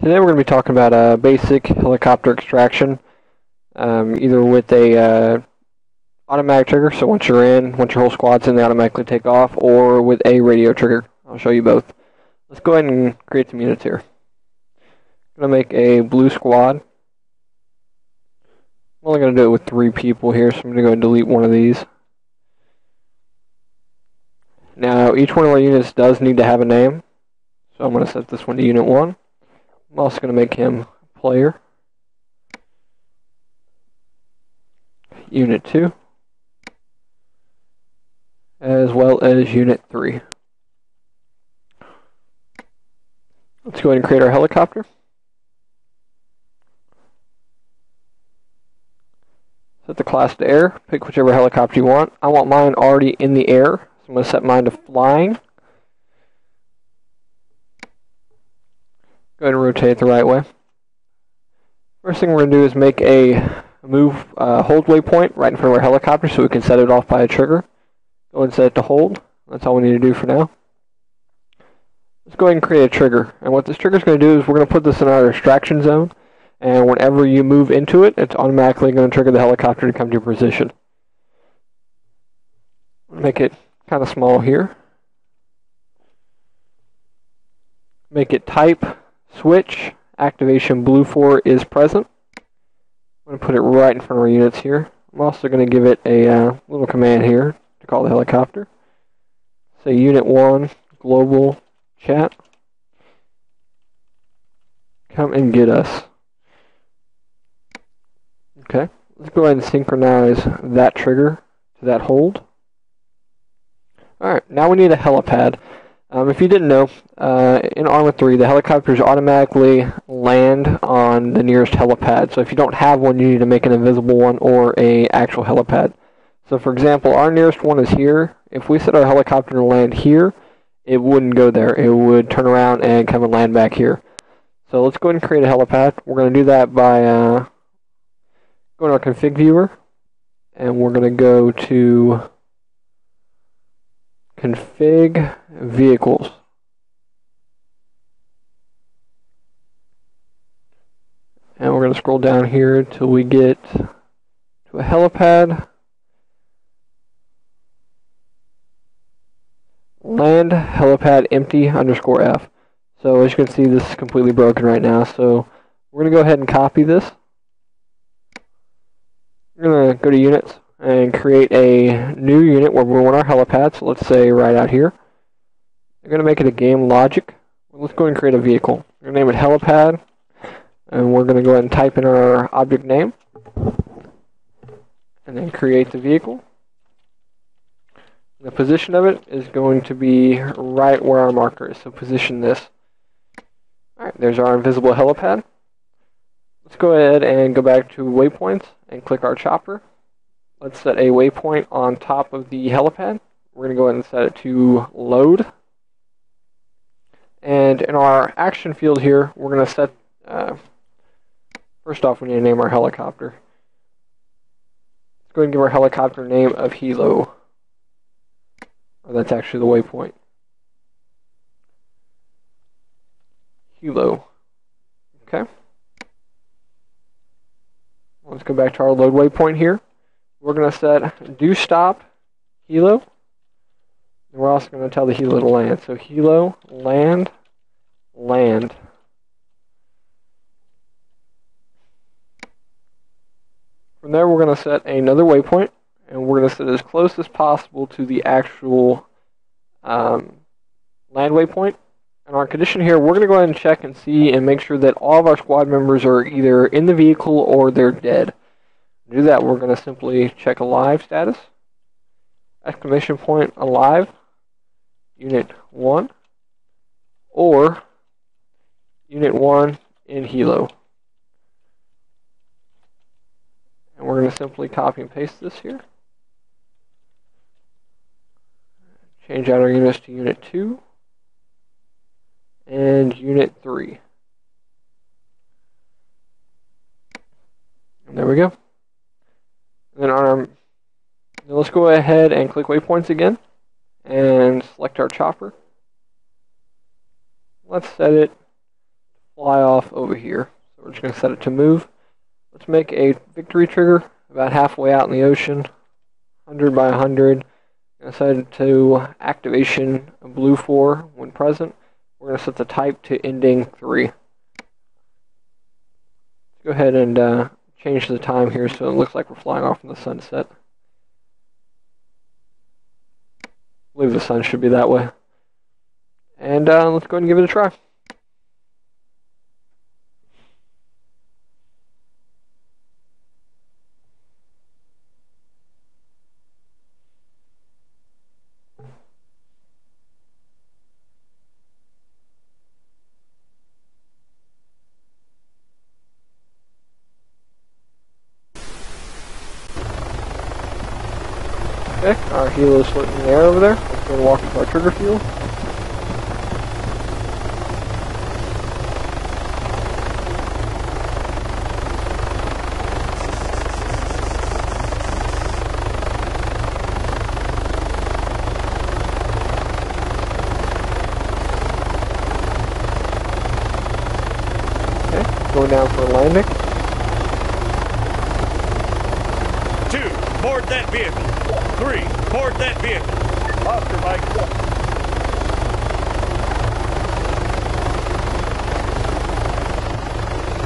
Today we're going to be talking about basic helicopter extraction, either with a automatic trigger, so once you're in, once your whole squad's in, they automatically take off, or with a radio trigger. I'll show you both. Let's go ahead and create some units here. I'm going to make a blue squad. I'm only going to do it with 3 people here, so I'm going to go and delete one of these. Now, each one of our units does need to have a name, so I'm going to set this one to Unit 1. I'm also going to make him player. Unit 2. As well as Unit 3. Let's go ahead and create our helicopter. Set the class to air. Pick whichever helicopter you want. I want mine already in the air, so I'm going to set mine to flying. Go ahead and rotate it the right way. First thing we're going to do is make a hold waypoint right in front of our helicopter so we can set it off by a trigger. Go and set it to hold. That's all we need to do for now. Let's go ahead and create a trigger. And what this trigger is going to do is we're going to put this in our extraction zone. And whenever you move into it, it's automatically going to trigger the helicopter to come to your position. Make it kind of small here. Make it type switch. Activation blue 4 is present. I'm going to put it right in front of our units here. I'm also going to give it a little command here to call the helicopter. Say Unit 1 global chat. Come and get us. Okay, let's go ahead and synchronize that trigger to that hold. Alright, now we need a helipad. If you didn't know, in Arma 3, the helicopters automatically land on the nearest helipad. So if you don't have one, you need to make an invisible one or an actual helipad. So for example, our nearest one is here. If we set our helicopter to land here, it wouldn't go there. It would turn around and come and land back here. So let's go ahead and create a helipad. We're going to do that by going to our config viewer, and we're going to go to config vehicles. And we're going to scroll down here till we get to a helipad. Land helipad empty underscore F. So as you can see, this is completely broken right now. So we're going to go ahead and copy this. We're going to go to units and create a new unit where we want our helipad. So let's say right out here. We're going to make it a game logic. Let's go ahead and create a vehicle. We're going to name it helipad. And we're going to go ahead and type in our object name. And then create the vehicle. The position of it is going to be right where our marker is. So position this. Alright, there's our invisible helipad. Let's go ahead and go back to waypoints and click our chopper. Let's set a waypoint on top of the helipad. We're going to go ahead and set it to load. And in our action field here, we're going to set, first off, we need to name our helicopter. Let's go ahead and give our helicopter a name of Hilo. Or that's actually the waypoint. Hilo. Okay. Let's go back to our load waypoint here. We're going to set do stop Hilo. And we're also going to tell the Hilo to land. So Hilo land, land. From there we're going to set another waypoint, and we're going to set as close as possible to the actual land waypoint. And our condition here, we're going to go ahead and check and see and make sure that all of our squad members are either in the vehicle or they're dead. To do that, we're going to simply check alive status. Exclamation point alive. Unit 1. Or Unit 1 in Hilo. And we're going to simply copy and paste this here. Change out our units to Unit 2. And Unit 3. And there we go. And then let's go ahead and click waypoints again. And select our chopper. Let's set it fly off over here. So we're just going to set it to move. Let's make a victory trigger about halfway out in the ocean, 100 by 100. I'm going to set it to activation blue 4 when present. We're going to set the type to ending 3. Let's go ahead and change the time here so it looks like we're flying off in the sunset. I believe the sun should be that way. And let's go ahead and give it a try. Okay, our helo is floating in the air over there. Let's go and walk into our trigger field. Okay, going down for a landing. 2, board that vehicle. 3, board that vehicle. Oscar, Mike.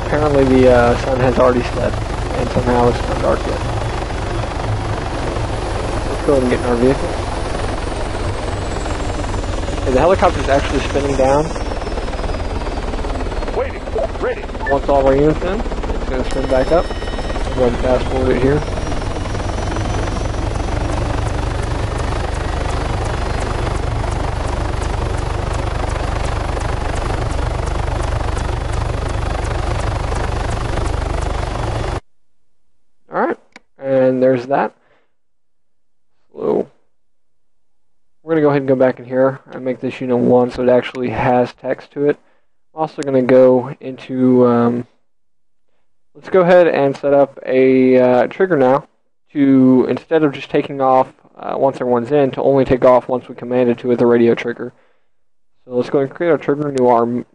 Apparently the sun has already set, and somehow it's not dark yet. Let's go ahead and get in our vehicle. Okay, the helicopter's actually spinning down. Waiting. Ready. Once all of our units in, it's going to spin back up. I'll go ahead and fast forward it here. Alright, and there's that. So, we're going to go ahead and go back in here and make this unit 1 so it actually has text to it. I'm also going to go into, let's go ahead and set up a trigger now to, instead of just taking off once everyone's in, to only take off once we command it to with a radio trigger. So let's go ahead and create our trigger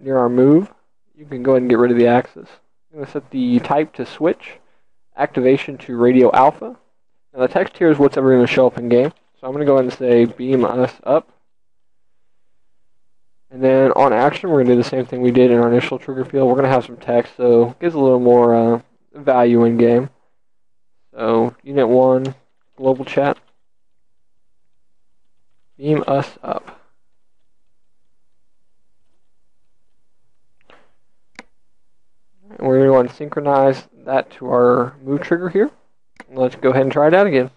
near our move. You can go ahead and get rid of the axis. I'm going to set the type to switch. Activation to radio alpha. Now the text here is what's ever going to show up in game. So I'm going to go ahead and say beam us up. And then on action, we're going to do the same thing we did in our initial trigger field. We're going to have some text, so it gives a little more value in game. So unit 1, global chat. Beam us up. And we're going to go and synchronize that to our move trigger here. Let's go ahead and try it out again.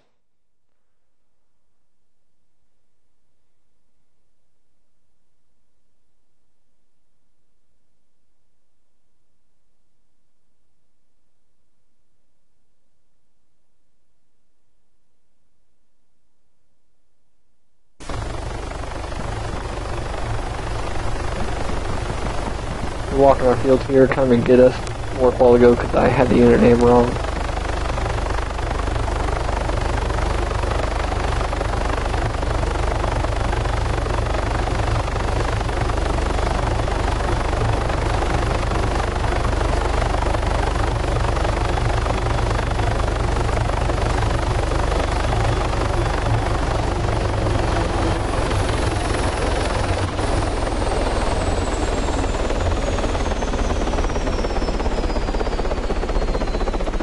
We're walking our fields here, come and get us. Work a while ago because I had the unit name wrong.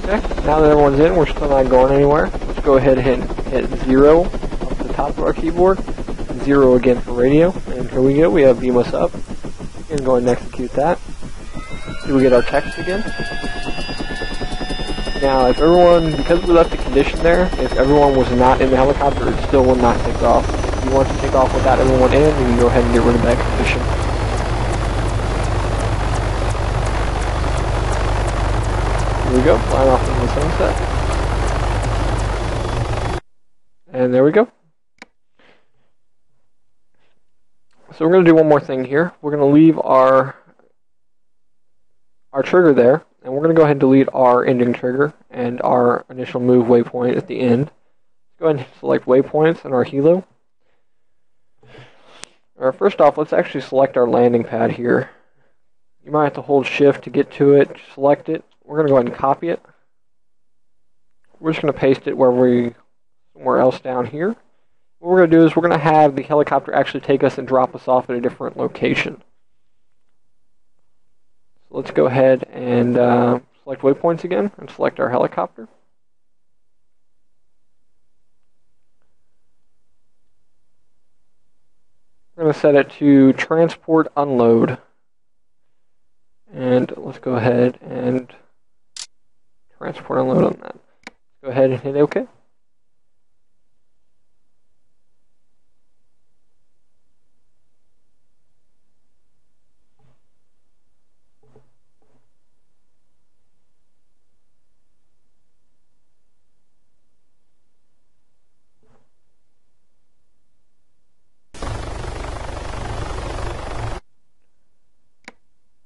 Okay, now that everyone's in, we're still not going anywhere. Let's go ahead and hit 0 up the top of our keyboard. 0 again for radio. And here we go, we have beam us up. We're going to go ahead and execute that. Do we get our text again? Now, if everyone, because we left the condition there, if everyone was not in the helicopter, it still would not take off. If you want to take off without everyone in, you can go ahead and get rid of that condition. Here we go, flying off into the sunset. And there we go. So we're going to do one more thing here. We're going to leave our trigger there, and we're going to go ahead and delete our ending trigger and our initial move waypoint at the end. Let's go ahead and select waypoints in our helo. First off, let's actually select our landing pad here. You might have to hold shift to get to it, select it. We're going to go ahead and copy it. We're just going to paste it somewhere else down here. What we're going to do is we're going to have the helicopter actually take us and drop us off at a different location. So let's go ahead and select waypoints again and select our helicopter. We're going to set it to transport unload. And let's go ahead and transport unload on that. Let's go ahead and hit OK.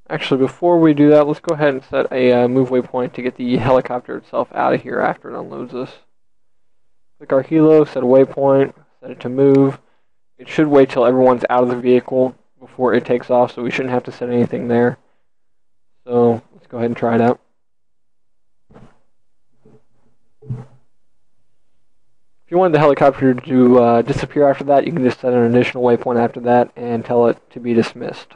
Actually, before we do that, let's go ahead and set a move waypoint to get the helicopter itself out of here after it unloads us. Click our helo, set a waypoint, set it to move. It should wait till everyone's out of the vehicle before it takes off, so we shouldn't have to set anything there. So let's go ahead and try it out. If you want the helicopter to disappear after that, you can just set an additional waypoint after that and tell it to be dismissed.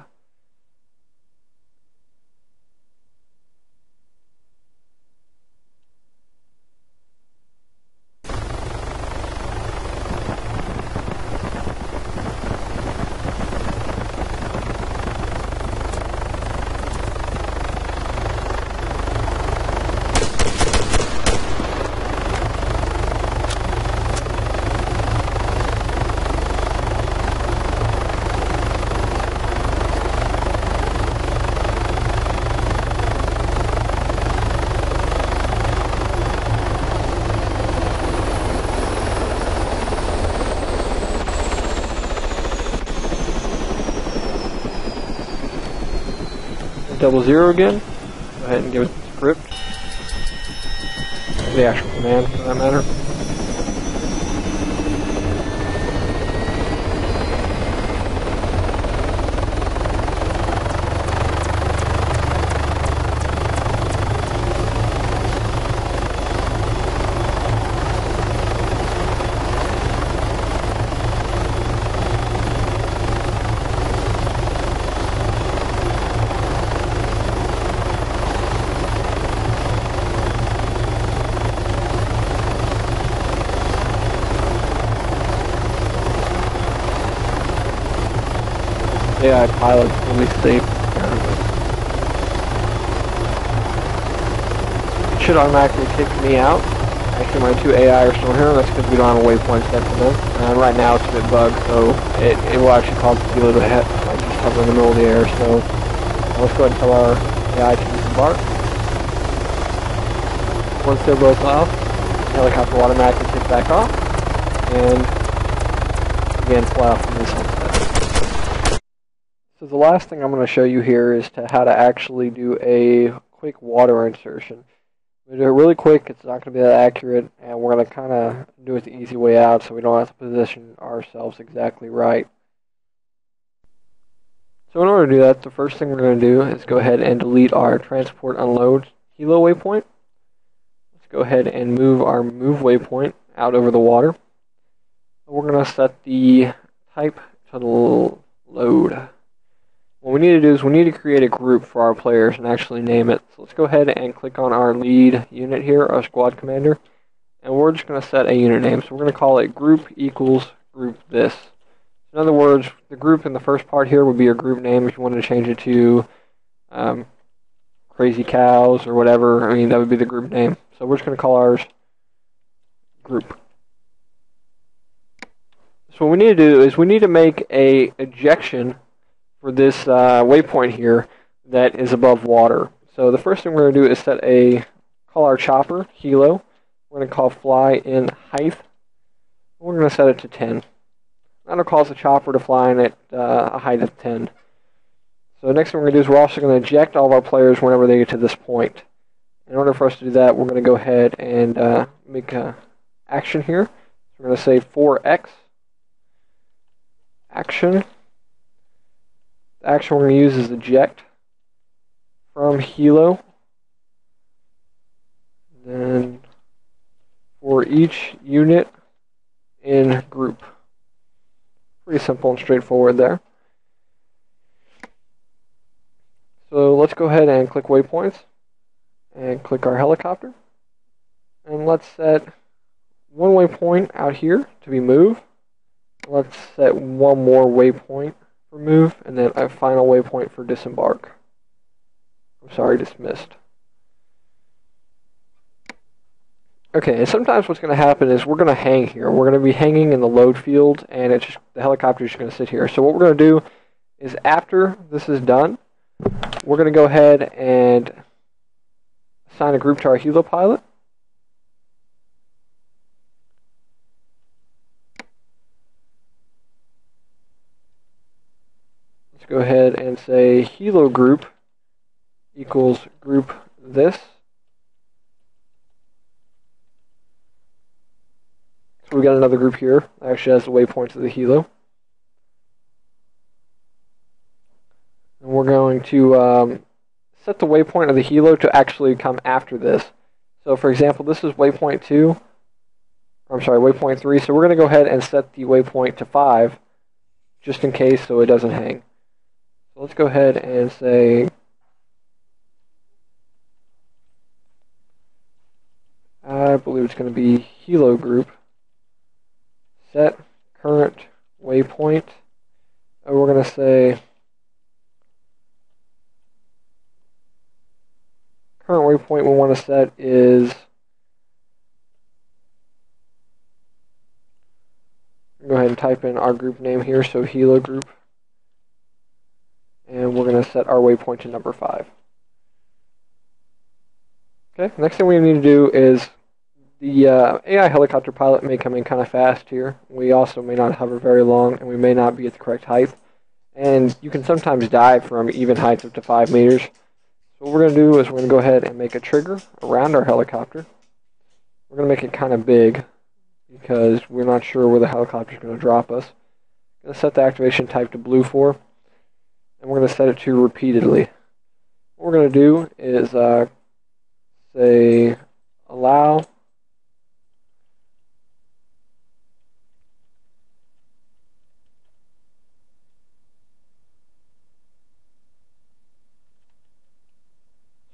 .00 again. Go ahead and give it the script. The actual command, for that matter. AI pilot will be safe. It should automatically kick me out. Actually, my two AI are still here. That's because we don't have a waypoint set for them. And right now it's a bit bugged, so it will actually cause the dealer to hit, like just hover in the middle of the air. So let's go ahead and tell our AI to disembark. Once they're both off, the helicopter will automatically kick back off and again fly off from the sunset. So the last thing I'm going to show you here is how to actually do a quick water insertion. We do it really quick, it's not going to be that accurate, and we're going to kind of do it the easy way out so we don't have to position ourselves exactly right. So in order to do that, the first thing we're going to do is go ahead and delete our transport unload helo waypoint. Let's go ahead and move our move waypoint out over the water. We're going to set the type to the load. What we need to do is we need to create a group for our players and actually name it. So let's go ahead and click on our lead unit here, our squad commander, and we're just going to set a unit name. So we're going to call it group equals group this. In other words, the group in the first part here would be your group name if you wanted to change it to Crazy Cows or whatever. I mean, that would be the group name. So we're just going to call ours group. So what we need to do is we need to make a ejection for this waypoint here that is above water. So the first thing we're going to do is call our chopper, helo. We're going to call fly in height. We're going to set it to 10. That'll cause the chopper to fly in at a height of 10. So the next thing we're going to do is we're also going to eject all of our players whenever they get to this point. In order for us to do that, we're going to go ahead and make an action here. So we're going to say 4x action. The action we're going to use is eject. from helo. Then for each unit in group. Pretty simple and straightforward there. So let's go ahead and click waypoints and click our helicopter. And let's set one waypoint out here to be move. Let's set one more waypoint for move, and then a final waypoint for disembark. I'm sorry, dismissed. Okay, and sometimes what's going to happen is we're going to hang here. We're going to be hanging in the load field, and it's just, the helicopter is just going to sit here. So what we're going to do is after this is done, we're going to go ahead and assign a group to our helo pilot. Let's go ahead and say helo group equals group this. So we got another group here that actually has the waypoints of the helo. And we're going to set the waypoint of the helo to actually come after this. So for example, this is waypoint 2. I'm sorry, waypoint 3. So we're going to go ahead and set the waypoint to 5 just in case so it doesn't hang. So let's go ahead and say I believe it's going to be helo group set current waypoint, and we're going to say current waypoint we want to set is, go ahead and type in our group name here, so helo group, and we're going to set our waypoint to number 5. Okay, next thing we need to do is the AI helicopter pilot may come in kind of fast here. We also may not hover very long, and we may not be at the correct height. And you can sometimes dive from even heights up to 5 meters. So what we're going to do is we're going to go ahead and make a trigger around our helicopter. We're going to make it kind of big because we're not sure where the helicopter is going to drop us. I'm going to set the activation type to blue 4, and we're going to set it to repeatedly. What we're going to do is say allow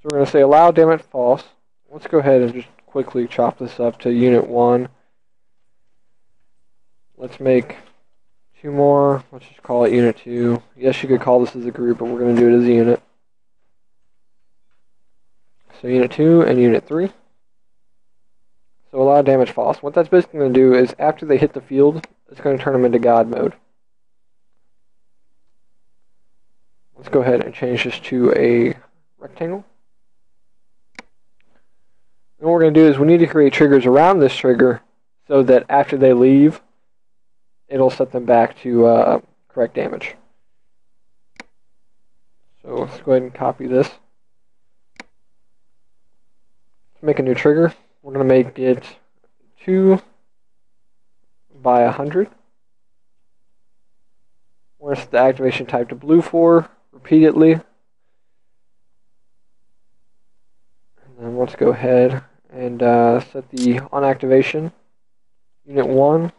So we're going to say allow dammit false. Let's go ahead and just quickly chop this up to unit 1. Let's make 2 more. Let's just call it unit 2. Yes, you could call this as a group, but we're going to do it as a unit. So unit 2 and unit 3. So allow damage false. What that's basically going to do is after they hit the field, it's going to turn them into God mode. Let's go ahead and change this to a rectangle. And what we're going to do is we need to create triggers around this trigger so that after they leave, it'll set them back to correct damage. So let's go ahead and copy this. Let's make a new trigger. We're going to make it 2 by 100. We're going to set the activation type to blue 4 repeatedly. And then let's go ahead and set the on activation. Unit 1,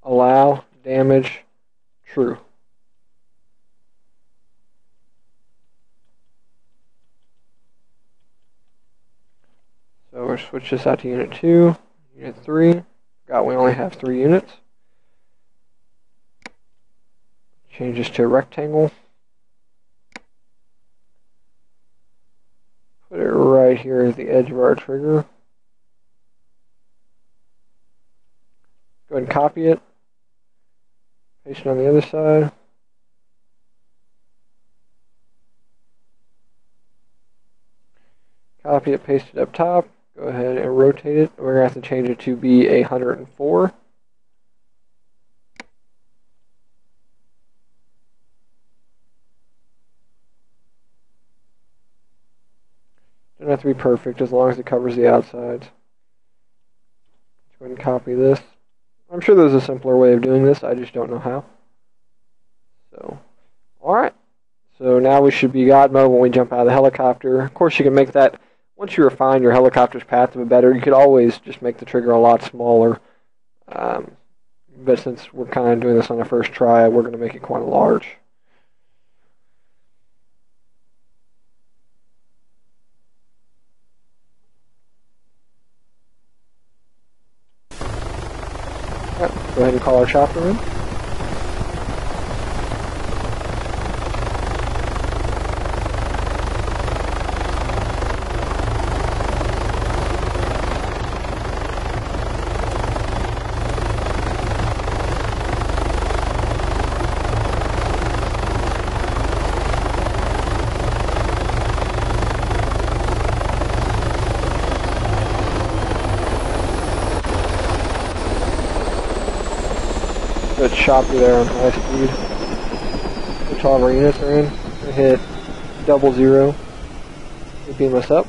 allow damage true. So we'll switch this out to unit 2, unit 3. Forgot we only have 3 units. Change this to a rectangle. Put it right here at the edge of our trigger. Go ahead and copy it. Paste it on the other side. Copy it, paste it up top. Go ahead and rotate it. We're going to have to change it to be 104. Doesn't have to be perfect as long as it covers the outsides. Let's go ahead and copy this. I'm sure there's a simpler way of doing this, I just don't know how. So, alright. So So now we should be God mode when we jump out of the helicopter. Of course, you can make that, once you refine your helicopter's path a bit better, you could always just make the trigger a lot smaller. But since we're kind of doing this on the first try, we're going to make it quite large. Right, go ahead and call our chopper in. Good chopper there on high speed. Which all of our units are in. We're gonna hit 00. They beam us up.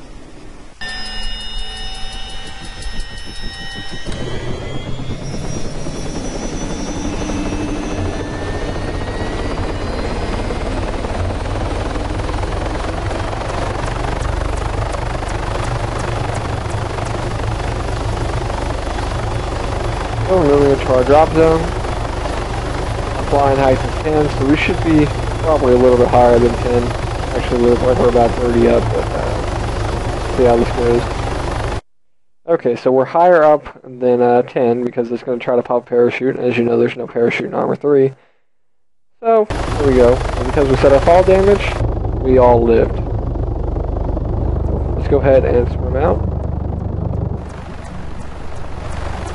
So we're moving into our drop zone. Flying height is 10, so we should be probably a little bit higher than 10. Actually, we look like we're about 30 up, but see how this goes. Okay, so we're higher up than 10 because it's going to try to pop parachute. As you know, there's no parachute in Arma 3. So, here we go. And because we set up fall damage, we all lived. Let's go ahead and swim out.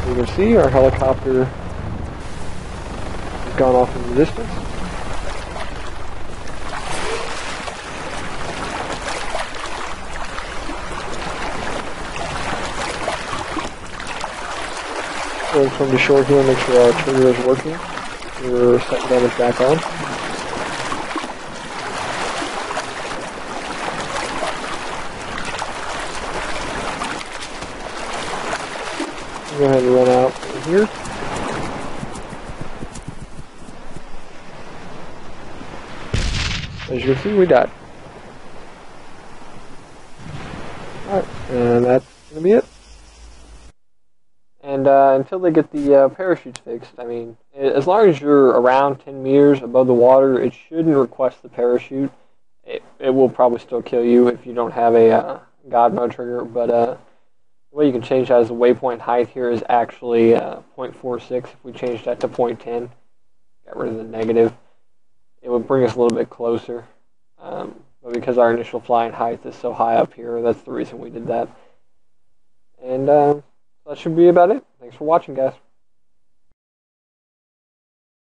You can see our helicopter gone off in the distance. We'll swim to shore here and make sure our trigger is working. We're setting damage back on. Go ahead and run out here. As you can see, we died. Alright, and that's going to be it. And until they get the parachutes fixed, I mean, as long as you're around 10 meters above the water, it shouldn't request the parachute. It will probably still kill you if you don't have a God mode trigger, but the way you can change that is the waypoint height here is actually 0.46. If we change that to 0.10, get rid of the negative, it would bring us a little bit closer. But because our initial flying height is so high up here, that's the reason we did that. And that should be about it. Thanks for watching, guys.